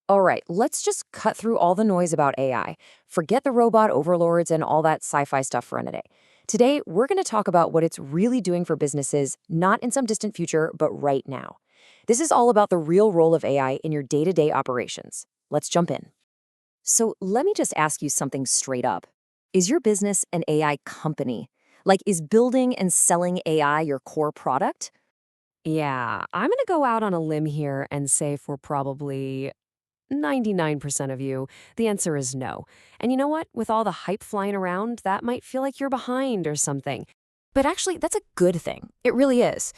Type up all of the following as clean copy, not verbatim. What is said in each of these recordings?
All right, let's just cut through all the noise about AI. Forget the robot overlords and all that sci-fi stuff for a day. Today, we're going to talk about what it's really doing for businesses, not in some distant future, but right now. This is all about the real role of AI in your day-to-day operations. Let's jump in. So let me just ask you something straight up. Is your business an AI company? Like, is building and selling AI your core product? Yeah, I'm going to go out on a limb here and say for probably 99% of you, the answer is no. And you know what? With all the hype flying around, that might feel like you're behind or something. But actually, that's a good thing. It really is.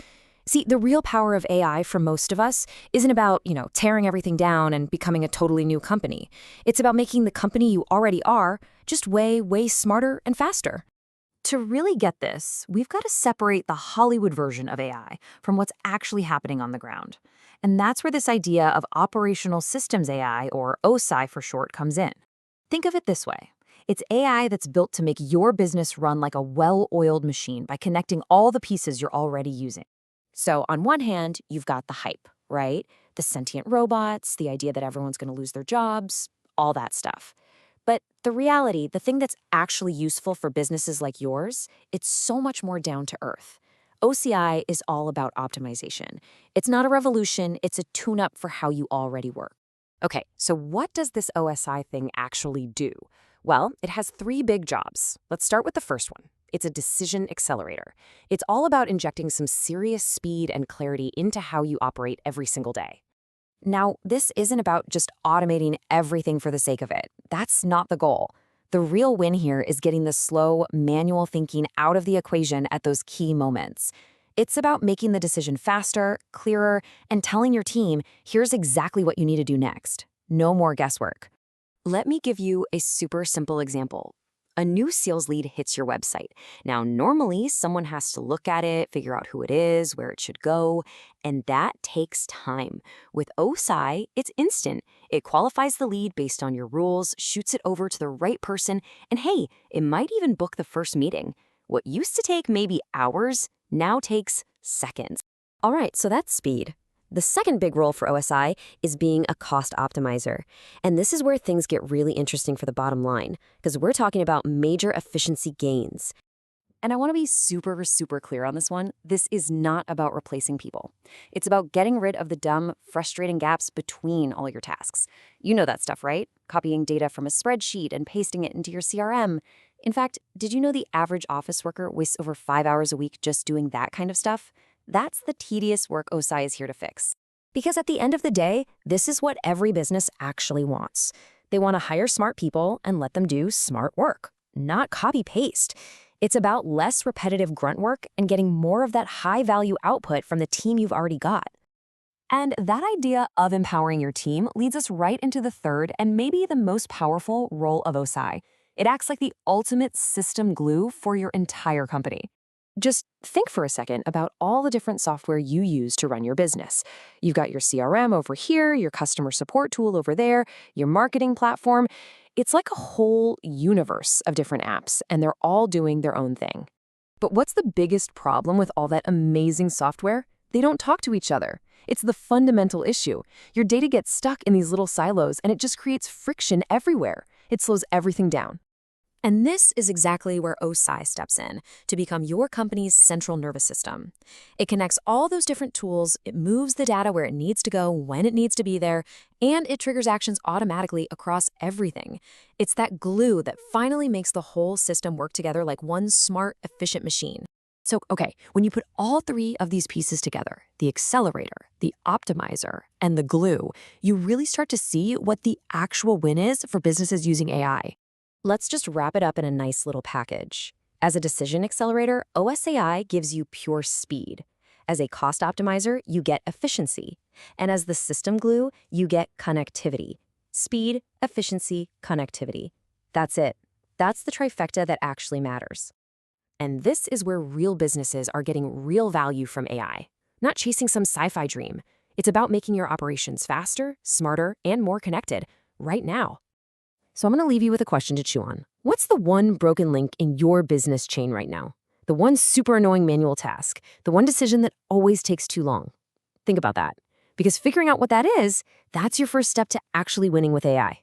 See, the real power of AI for most of us isn't about, tearing everything down and becoming a totally new company. It's about making the company you already are just way, way smarter and faster. To really get this, we've got to separate the Hollywood version of AI from what's actually happening on the ground. And that's where this idea of operational systems AI, or OSAI for short, comes in. Think of it this way. It's AI that's built to make your business run like a well-oiled machine by connecting all the pieces you're already using. So on one hand, you've got the hype, right? The sentient robots, the idea that everyone's going to lose their jobs, all that stuff. But the reality, the thing that's actually useful for businesses like yours, it's so much more down to earth. OCI is all about optimization. It's not a revolution, it's a tune-up for how you already work. Okay, so what does this OSI thing actually do? Well, it has three big jobs. Let's start with the first one. It's a decision accelerator. It's all about injecting some serious speed and clarity into how you operate every single day. Now, this isn't about just automating everything for the sake of it. That's not the goal. The real win here is getting the slow, manual thinking out of the equation at those key moments. It's about making the decision faster, clearer, and telling your team, here's exactly what you need to do next. No more guesswork. Let me give you a super simple example. A new sales lead hits your website. Now, normally, someone has to look at it, figure out who it is, where it should go, and that takes time. With OSI, it's instant. It qualifies the lead based on your rules, shoots it over to the right person, and hey, it might even book the first meeting. What used to take maybe hours now takes seconds. All right, so that's speed. The second big role for OSI is being a cost optimizer. And this is where things get really interesting for the bottom line, because we're talking about major efficiency gains. And I want to be super, super clear on this one. This is not about replacing people. It's about getting rid of the dumb, frustrating gaps between all your tasks. You know that stuff, right? Copying data from a spreadsheet and pasting it into your CRM. In fact, did you know the average office worker wastes over 5 hours a week just doing that kind of stuff? That's the tedious work OSI is here to fix. Because at the end of the day, this is what every business actually wants. They want to hire smart people and let them do smart work, not copy-paste. It's about less repetitive grunt work and getting more of that high-value output from the team you've already got. And that idea of empowering your team leads us right into the third and maybe the most powerful role of OSI. It acts like the ultimate system glue for your entire company. Just think for a second about all the different software you use to run your business. You've got your CRM over here, your customer support tool over there, your marketing platform. It's like a whole universe of different apps, and they're all doing their own thing. But what's the biggest problem with all that amazing software? They don't talk to each other. It's the fundamental issue. Your data gets stuck in these little silos, and it just creates friction everywhere. It slows everything down. And this is exactly where OSI steps in to become your company's central nervous system. It connects all those different tools, it moves the data where it needs to go, when it needs to be there, and it triggers actions automatically across everything. It's that glue that finally makes the whole system work together like one smart, efficient machine. So, okay, when you put all three of these pieces together, the accelerator, the optimizer, and the glue, you really start to see what the actual win is for businesses using AI. Let's just wrap it up in a nice little package. As a decision accelerator, OSAI gives you pure speed. As a cost optimizer, you get efficiency. And as the system glue, you get connectivity. Speed, efficiency, connectivity. That's it. That's the trifecta that actually matters. And this is where real businesses are getting real value from AI. Not chasing some sci-fi dream. It's about making your operations faster, smarter, and more connected right now. So I'm going to leave you with a question to chew on. What's the one broken link in your business chain right now? The one super annoying manual task, the one decision that always takes too long. Think about that. Because figuring out what that is, that's your first step to actually winning with AI.